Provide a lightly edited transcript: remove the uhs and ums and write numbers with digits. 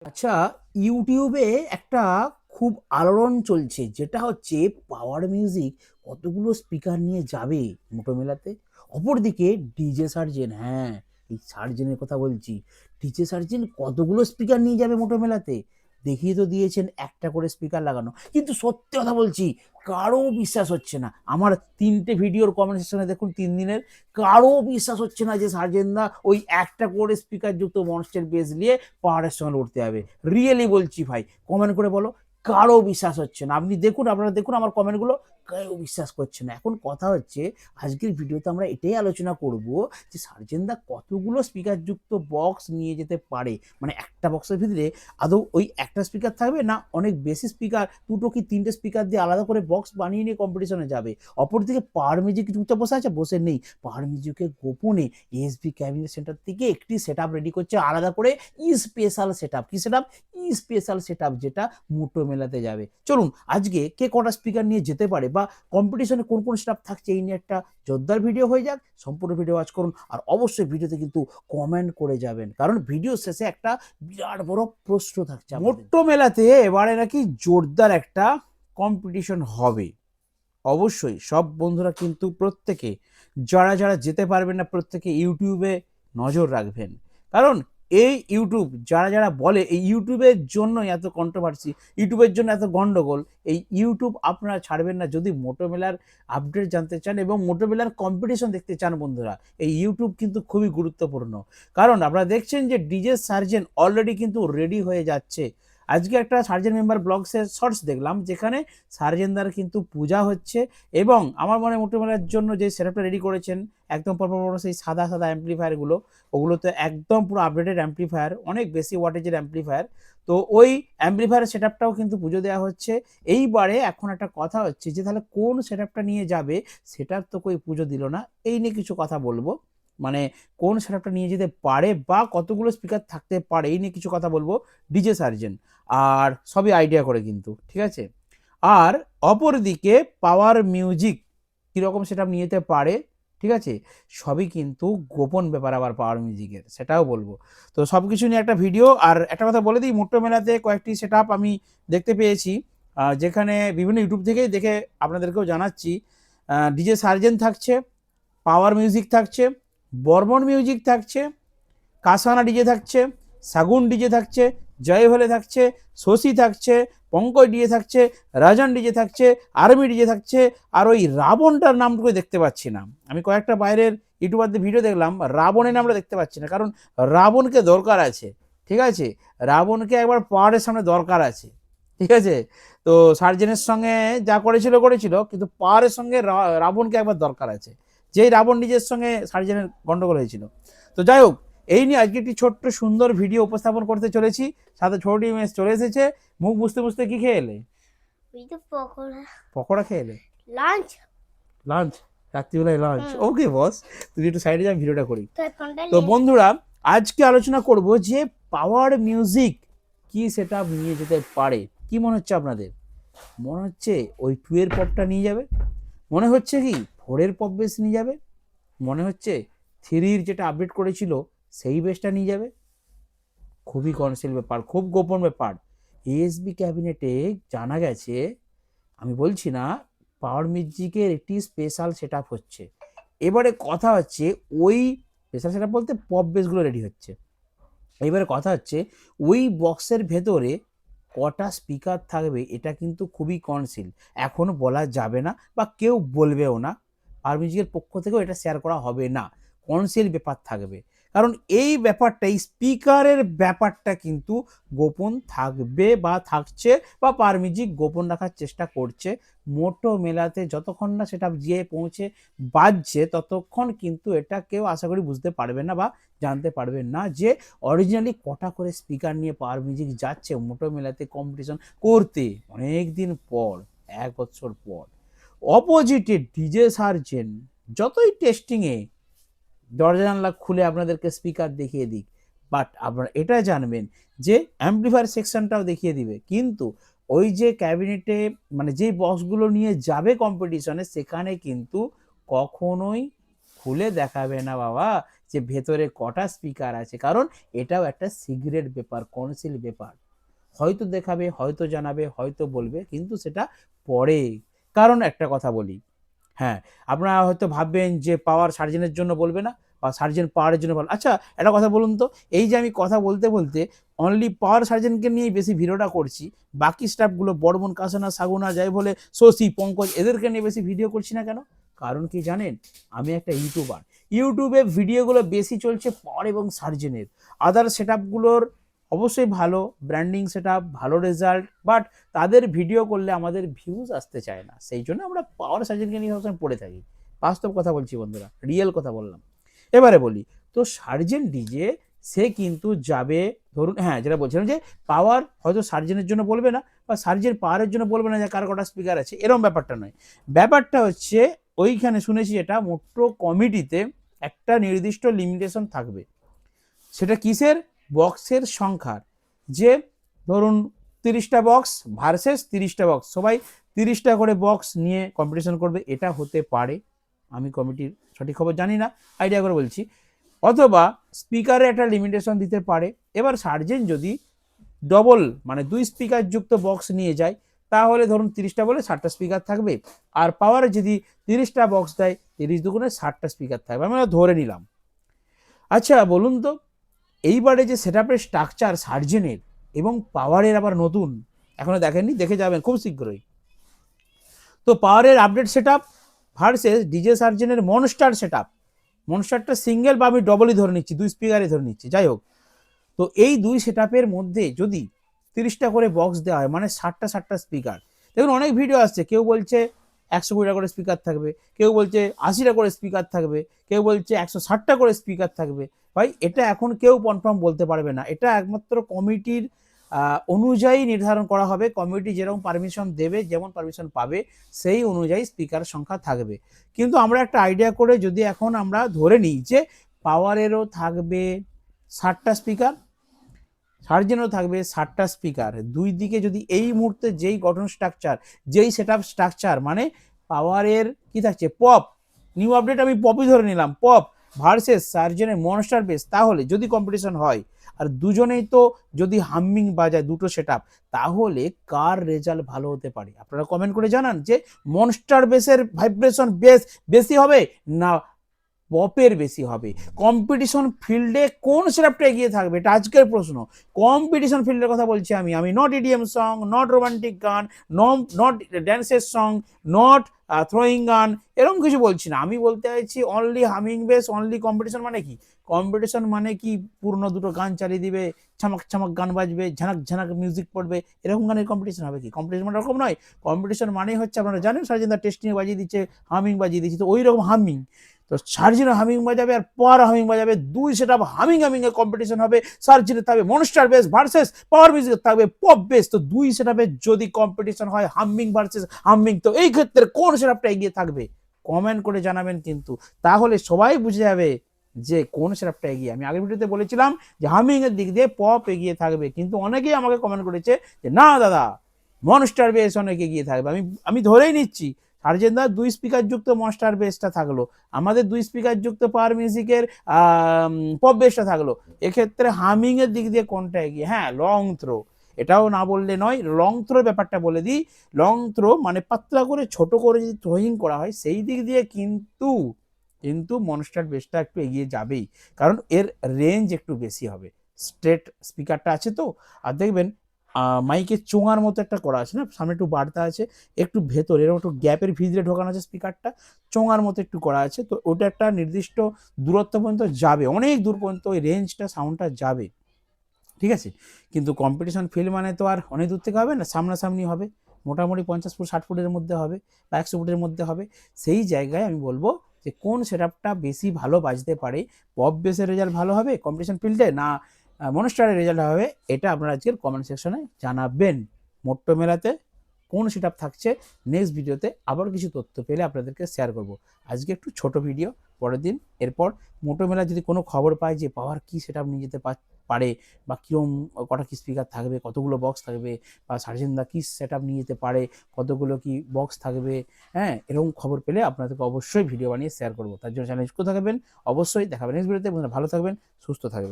আচ্ছা, ইউটিউবে একটা খুব আলোড়ন চলছে, যেটা হচ্ছে পাওয়ার মিউজিক কতগুলো স্পিকার নিয়ে যাবে মোটো মেলাতে। অপরদিকে ডিজে সার্জেন, হ্যাঁ, এই সার্জেনের কথা বলছি। ডিজে সার্জেন কতগুলো স্পিকার নিয়ে যাবে মোটো মেলাতে, দেখিয়ে তো দিয়েছেন একটা করে স্পিকার লাগানো, কিন্তু সত্যি কথা বলছি, কারো বিশ্বাস হচ্ছে না। আমার 3টে ভিডিওর কমেন্ট সেকশনে দেখুন 3 দিনের, কারো বিশ্বাস হচ্ছে না যে সার্জেনদা ওই একটা করে স্পিকার যুক্ত মনস্টার বেস নিয়ে পাহাড়ের সঙ্গে লড়তে হবে। রিয়েলি বলছি ভাই, কমেন্ট করে বলো, কারো বিশ্বাস হচ্ছে না। আপনি দেখুন, আপনারা দেখুন আমার কমেন্টগুলো, কেউ বিশ্বাস করছে না। এখন কথা হচ্ছে, আজকের ভিডিওতে আমরা এটাই আলোচনা করব যে সার্জেনদা কতগুলো স্পিকার যুক্ত বক্স নিয়ে যেতে পারে। মানে একটা বক্সের ভিতরে আদৌ ওই একটা স্পিকার থাকবে, না অনেক বেশি স্পিকার, 2টো কি 3টে স্পিকার দিয়ে আলাদা করে বক্স বানিয়ে নিয়ে কম্পিটিশনে যাবে। অপরদিকে পাওয়ার মিউজিক চুপচাপ বসে আছে, বসে নেই। পাওয়ার মিউজিকের গোপনে এসবি ক্যাবিনেট সেন্টার থেকে একটি সেট রেডি করছে আলাদা করে, স্পেশাল সেট আপ। কি set up? Special set up, যেটা মোটো মেলাতে যাবে। চলুন আজকে কে কটা স্পিকার নিয়ে যেতে পারে বা কম্পিটিশনে কোন কোন সেট আপ থাকছে, এই নিয়ে একটা জোরদার ভিডিও হয়ে যাক। সম্পূর্ণ ভিডিও ওয়াচ করুন, আর অবশ্যই ভিডিওতে কিন্তু কমেন্ট করে যাবেন, কারণ ভিডিও শেষে একটা বিরাট বড় প্রশ্ন থাকছে। মোটো মেলাতে এবারে নাকি জোরদার একটা কম্পিটিশন হবে। অবশ্যই সব বন্ধুরা কিন্তু প্রত্যেকে, যারা যারা যেতে পারবেন না, প্রত্যেকে ইউটিউবে নজর রাখবেন। কারণ এই ইউটিউব, যারা যারা বলে এই ইউটিউবের জন্য এত কন্ট্রোভার্সি, ইউটিউবের জন্য এত গন্ডগোল, এই ইউটিউব আপনারা ছাড়বেন না যদি মোটো মেলার আপডেট জানতে চান এবং মোটো মেলার কম্পিটিশন দেখতে চান। বন্ধুরা, এই ইউটিউব কিন্তু খুবই গুরুত্বপূর্ণ, কারণ আপনারা দেখছেন যে ডিজে সার্জেন অলরেডি কিন্তু রেডি হয়ে যাচ্ছে। আজকে একটা সার্জেন মেম্বার ব্লগসের শর্টস দেখলাম, যেখানে সার্জেনদার কিন্তু পূজা হচ্ছে, এবং আমার মনে মোটো মেলার জন্য যে সেটআপটা রেডি করেছেন, একদম পর সেই সাদা সাদা অ্যাম্পলিফায়ারগুলো, ওগুলো তো একদম পুরো আপডেটেড অ্যাম্পলিফায়ার, অনেক বেশি ওয়াটেজের অ্যাম্পলিফায়ার। তো ওই অ্যাম্পলিফায়ার সেটআপটাও কিন্তু পুজো দেওয়া হচ্ছে। এইবারে এখন একটা কথা হচ্ছে যে তাহলে কোন সেটআপটা নিয়ে যাবে, সেটার তো কই পুজো দিল না। এই নিয়ে কিছু কথা বলবো, মানে কোন সেটআপটা নিয়ে যেতে পারে বা কতগুলো স্পিকার থাকতে পারে, এই নিয়ে কিছু কথা বলবো ডিজে সার্জেন, আর সবই আইডিয়া করে কিন্তু, ঠিক আছে। আর অপরদিকে পাওয়ার মিউজিক কীরকম সেটা নিয়ে যেতে পারে, ঠিক আছে, সবই কিন্তু গোপন ব্যাপার আবার পাওয়ার মিউজিকের, সেটাও বলবো। তো সব কিছু নিয়ে একটা ভিডিও। আর একটা কথা বলে দিই, মোটো মেলাতে কয়েকটি সেট আমি দেখতে পেয়েছি, যেখানে বিভিন্ন ইউটিউব থেকেই দেখে আপনাদেরকেও জানাচ্ছি। ডিজে সার্জেন থাকছে, পাওয়ার মিউজিক থাকছে, বর্মন মিউজিক থাকছে, কাসানা ডিজে থাকছে, সাগুন ডিজে থাকছে, জয় হলে থাকছে, শশী থাকছে, পঙ্কজ ডিজে থাকছে, রাজন ডিজে থাকছে, আর্মি ডিজে থাকছে, আর ওই রাবণটার নামটুকু দেখতে পাচ্ছি না। আমি কয়েকটা বাইরের ইউটিউবারদের ভিডিও দেখলাম, রাবণের নামটা দেখতে পাচ্ছি না, কারণ রাবণকে দরকার আছে, ঠিক আছে, রাবণকে একবার পাহাড়ের সামনে দরকার আছে, ঠিক আছে। তো সার্জেনের সঙ্গে যা করেছিল করেছিল, কিন্তু পাহাড়ের সঙ্গে রাবণকে একবার দরকার আছে, যেই রাবণ নিজের সঙ্গে সার্জেনের গন্ডগোল হয়েছিল। তো যাই হোক, এই নিয়ে আজকে একটি ছোট্ট সুন্দর ভিডিও উপস্থাপন করতে চলেছি। সাথে ছোটি মেস চলে এসেছে। মুখ বুঝতে বুঝতে কি খেয়ে এলে? পকোড়া খেয়ে এলে? লাঞ্চ। লাঞ্চ? রাত্রিবেলায় লাঞ্চ? ওকে বস, তুই একটু সাইডে যা, ভিডিওটা করি। তো বন্ধুরা, আজকে আলোচনা করব যে পাওয়ার মিউজিক কি সেটা নিয়ে যেতে পারে। কি মনে হচ্ছে আপনাদের? মনে হচ্ছে ওই 2 এর পপটা নিয়ে যাবে? মনে হচ্ছে কি 4 এর পপ বেস নিয়ে যাবে? মনে হচ্ছে 3 যেটা আপডেট করেছিল সেই বেসটা নিয়ে যাবে? খুবই কনসিল ব্যাপার, খুব গোপন ব্যাপার। এএসবি ক্যাবিনেটে জানা গেছে, আমি বলছি না, পাওয়ার মিউজিকের একটি স্পেশাল সেট হচ্ছে। এবারে কথা হচ্ছে, ওই স্পেশাল সেট বলতে পপ বেসগুলো রেডি হচ্ছে। এবারে কথা হচ্ছে, ওই বক্সের ভেতরে কটা স্পিকার থাকবে, এটা কিন্তু খুবই কনসিল, এখন বলা যাবে না বা কেউ বলবেও না। পাওয়ার মিউজিকের পক্ষ থেকেও এটা শেয়ার করা হবে না, কনসিল ব্যাপার থাকবে। কারণ এই ব্যাপারটা, এই স্পিকারের ব্যাপারটা কিন্তু গোপন থাকবে বা থাকছে, বা পাওয়ার মিউজিক গোপন রাখার চেষ্টা করছে। মোটো মেলাতে যতক্ষণ না সেটা গিয়ে পৌঁছে বাজছে, ততক্ষণ কিন্তু এটা কেউ আশা করি বুঝতে পারবে না বা জানতে পারবেন না যে অরিজিনালি কটা করে স্পিকার নিয়ে পাওয়ার মিউজিক যাচ্ছে মোটো মেলাতে কম্পিটিশন করতে অনেক দিন পর, 1 বছর পর। অপোজিটে ডিজে সার্জেন যতই টেস্টিংয়ে দরজা জানলা খুলে আপনাদেরকে স্পিকার দেখিয়ে দিক, বাট আপনারা এটা জানবেন যে অ্যাম্পলিফায়ার সেকশনটাও দেখিয়ে দিবে, কিন্তু ওই যে ক্যাবিনেটে, মানে যেই বক্সগুলো নিয়ে যাবে কম্পিটিশনে, সেখানে কিন্তু কখনোই খুলে দেখাবে না বাবা যে ভেতরে কটা স্পিকার আছে, কারণ এটাও একটা সিক্রেট ব্যাপার, কনসিল ব্যাপার। হয়তো দেখাবে, হয়তো জানাবে, হয়তো বলবে, কিন্তু সেটা পরে। কারণ একটা কথা বলি, হ্যাঁ, আপনারা হয়তো ভাববেন যে পাওয়ার সার্জেনের জন্য বলবে না, বা সার্জেন পাওয়ারের জন্য বলবে। আচ্ছা একটা কথা বলুন তো, এই যে আমি কথা বলতে বলতে অনলি পাওয়ার সার্জেনকে নিয়েই বেশি ভিডিওটা করছি, বাকি স্টাফগুলো বর্মন, কাসানা, সাগুনা, যাই বলে, শশী, পঙ্কজ, এদেরকে নিয়ে বেশি ভিডিও করছি না কেন? কারণ কি জানেন, আমি একটা ইউটিউবার, ইউটিউবে ভিডিওগুলো বেশি চলছে পাওয়ার এবং সার্জেনের। আদার সেট আপগুলোর অবশ্যই ভালো ব্র্যান্ডিং সেট আপ, ভালো রেজাল্ট, বাট তাদের ভিডিও করলে আমাদের ভিউজ আসতে চায় না, সেই জন্য আমরা পাওয়ার সার্জেনকে নিয়ে সবসময় পড়ে থাকি। বাস্তব কথা বলছি বন্ধুরা, রিয়েল কথা বললাম। এবারে বলি, তো সার্জেন ডিজে সে কিন্তু যাবে, ধরুন হ্যাঁ যেটা বলছিলাম যে পাওয়ার হয়তো সার্জেনের জন্য বলবে না, বা সার্জেন পাওয়ারের জন্য বলবে না যে কার কটা স্পিকার আছে, এরকম ব্যাপারটা নয়। ব্যাপারটা হচ্ছে ওইখানে শুনেছি এটা মোট্রো কমিটিতে একটা নির্দিষ্ট লিমিটেশন থাকবে। সেটা কিসের? বক্সের সংখ্যার। যে ধরুন 30টা বক্স ভার্সেস 30টা বক্স, সবাই 30টা করে বক্স নিয়ে কম্পিটিশন করবে, এটা হতে পারে। আমি কমিটির সঠিক খবর জানি না, আইডিয়া করে বলছি। অথবা স্পিকারে একটা লিমিটেশন দিতে পারে। এবার সার্জেন যদি ডবল মানে 2 স্পিকার যুক্ত বক্স নিয়ে যায়, তাহলে ধরুন 30টা বলে 60টা স্পিকার থাকবে। আর পাওয়ারে যদি 30টা বক্স দেয়, 30 দুগুণে 60টা স্পিকার থাকবে, আমি ধরে নিলাম। আচ্ছা বলুন তো, এইবারে যে সেট আপের স্ট্রাকচার সার্জেনের এবং পাওয়ারের আবার নতুন, এখনো দেখেননি, দেখে যাবেন খুব শীঘ্রই। তো পাওয়ারের update set up versus DJ সার্জেনের মনস্টার সেট আপ। মনস্টারটা সিঙ্গেল বা আমি ডবলই ধরে নিচ্ছি, 2 স্পিকারে ধরে নিচ্ছি, যাই হোক। তো এই দুই সেট আপের মধ্যে যদি 30টা করে বক্স দেওয়া হয়, মানে 60টা স্পিকার। দেখুন অনেক ভিডিও আসছে, কেউ বলছে 120টা করে স্পিকার থাকবে, কেউ বলছে 80টা করে স্পিকার থাকবে, কেউ বলছে 160টা করে স্পিকার থাকবে। ভাই এটা এখন কেউ কনফার্ম বলতে পারবে না, এটা একমাত্র কমিটির অনুযায়ী নির্ধারণ করা হবে। কমিটি যেরকম পারমিশন দেবে, যেমন পারমিশন পাবে, সেই অনুযায়ী স্পিকার সংখ্যা থাকবে। কিন্তু আমরা একটা আইডিয়া করে যদি এখন আমরা ধরে নিই যে পাওয়ারেরও থাকবে 60টা স্পিকার, সার্জেনও থাকবে 60টা স্পিকার, দুই দিকে যদি এই মুহূর্তে যেই গঠন স্ট্রাকচার, যেই সেট আপ স্ট্রাকচার, মানে পাওয়ারের কি থাকছে, পপ, নিউ আপডেট আমি পপই ধরে নিলাম, পপ ভার্সেস সার্জেনের মনস্টার বেস, তাহলে যদি কম্পিটিশন হয়, আর দুজনেই তো যদি হামিং বাজায় দুটো সেট আপ, তাহলে কার রেজাল্ট ভালো হতে পারে? আপনারা কমেন্ট করে জানান যে মনস্টার বেসের ভাইব্রেশন বেস বেশি হবে না পপের বেশি হবে। কম্পিটিশন ফিল্ডে কোন সেটআপটা এগিয়ে থাকবে, এটা আজকের প্রশ্ন। কম্পিটিশন ফিল্ডের কথা বলছি আমি not EDM song, not romantic গান, নট ড্যান্সের সং, নট থ্রোয়িং গান, এরকম কিছু বলছি না। আমি বলতে চাইছি only humming base, only competition. মানে কি কম্পিটিশন? মানে কি পূর্ণ দুটো গান চালিয়ে দিবে, ছামাক ছামাক গান বাজবে, ঝানাক ঝানাক মিউজিক পড়বে, এরকম গানের কম্পিটিশন হবে কি? কম্পিটিশন মানে এরকম নয়। কম্পিটিশন মানেই হচ্ছে, আপনারা জানেন সার্জেন টেস্টিং বাজিয়ে দিচ্ছে, হামিং বাজিয়ে দিচ্ছে, তো ওই রকম হামিং। তো সার্জেনও হামিং বাজাবে আর পাওয়ার হামিং বাজাবে, দুই সেট আপ হামিং এ কম্পিটিশন হবে। সার্জেনের থাকবে monster base versus power music থাকবে পপ বেস। তো দুই সেট আপে যদি কম্পিটিশন হয় হামিং ভার্সেস হামিং, তো এই ক্ষেত্রে কোন সেট আপটা এগিয়ে থাকবে? কমেন্ট করে জানাবেন কিন্তু, তাহলে সবাই বুঝে যাবে যে কোন সেট আপটা এগিয়ে। আমি আগের ভিডিওতে বলেছিলাম যে হামিং এর দিক দিয়ে পপ এগিয়ে থাকবে, কিন্তু অনেকেই আমাকে কমেন্ট করেছে যে না দাদা মনস্টার বেস অনেক এগিয়ে থাকবে। আমি ধরেই নিচ্ছি সার্জেনদার 2 স্পিকার যুক্ত মনস্টার বেসটা থাকলো, আমাদের 2 স্পিকার যুক্ত পাওয়ার মিউজিকের পপ বেসটা থাকলো, এক্ষেত্রে হামিং এর দিক দিয়ে কোনটা এগিয়ে? হ্যাঁ, লং থ্রো, এটাও না বললে নয়, লং থ্রোর ব্যাপারটা বলে দিই। লং থ্রো মানে পাতলা করে ছোট করে যদি থ্রোয়িং করা হয়, সেই দিক দিয়ে কিন্তু মনস্টার বেসটা একটু এগিয়ে যাবেই, কারণ এর রেঞ্জ একটু বেশি হবে। স্ট্রেট স্পিকারটা আছে তো, আর দেখবেন মাইকের চোঙার মতো একটা করা আছে না, সামনে একটু বাড়তা আছে, একটু ভেতরে এরকম একটু গ্যাপের ভিতরে ঢোকানো আছে, স্পিকারটা চোঙার মতো একটু করা আছে, তো ওটা একটা নির্দিষ্ট দূরত্ব পর্যন্ত যাবে, অনেক দূর পর্যন্ত ওই রেঞ্জটা সাউন্ডটা যাবে, ঠিক আছে। কিন্তু কম্পিটিশন ফিল্ড মানে তো আর অনেক দূর থেকে হবে না, সামনাসামনি হবে, মোটামুটি 50 ফুট 60 ফুটের মধ্যে হবে বা 100 ফুটের মধ্যে হবে। সেই জায়গায় আমি বলবো যে কোন সেটআপটা বেশি ভালো বাজতে পারে, পপ বেসের রেজাল্ট ভালো হবে কম্পিটিশন ফিল্ডে, না মনস্টারের রেজাল্ট হবে, এটা আপনারা আজকের কমেন্ট সেকশনে জানাবেন। মোট্টো মেলাতে কোন সেটআপ থাকছে নেক্সট ভিডিওতে আবার কিছু তথ্য পেলে আপনাদেরকে শেয়ার করব। আজকে একটু ছোট ভিডিও, পরের দিন এরপর মোটো মেলা যদি কোনো খবর পায় যে পাওয়ার কি সেটআপ নিয়ে যেতে পারে বা কীরকম কটা কি স্পিকার থাকবে, কতগুলো বক্স থাকবে, বা সার্জেনদা কি সেটআপ নিয়ে যেতে পারে, কতগুলো কি বক্স থাকবে, হ্যাঁ, এরকম খবর পেলে আপনাদেরকে অবশ্যই ভিডিও বানিয়ে শেয়ার করব। তার জন্য চ্যানেল যুক্ত থাকবেন, অবশ্যই দেখাবেন নেক্সট ভিডিওতে। বন্ধুরা ভালো থাকবেন, সুস্থ থাকবেন।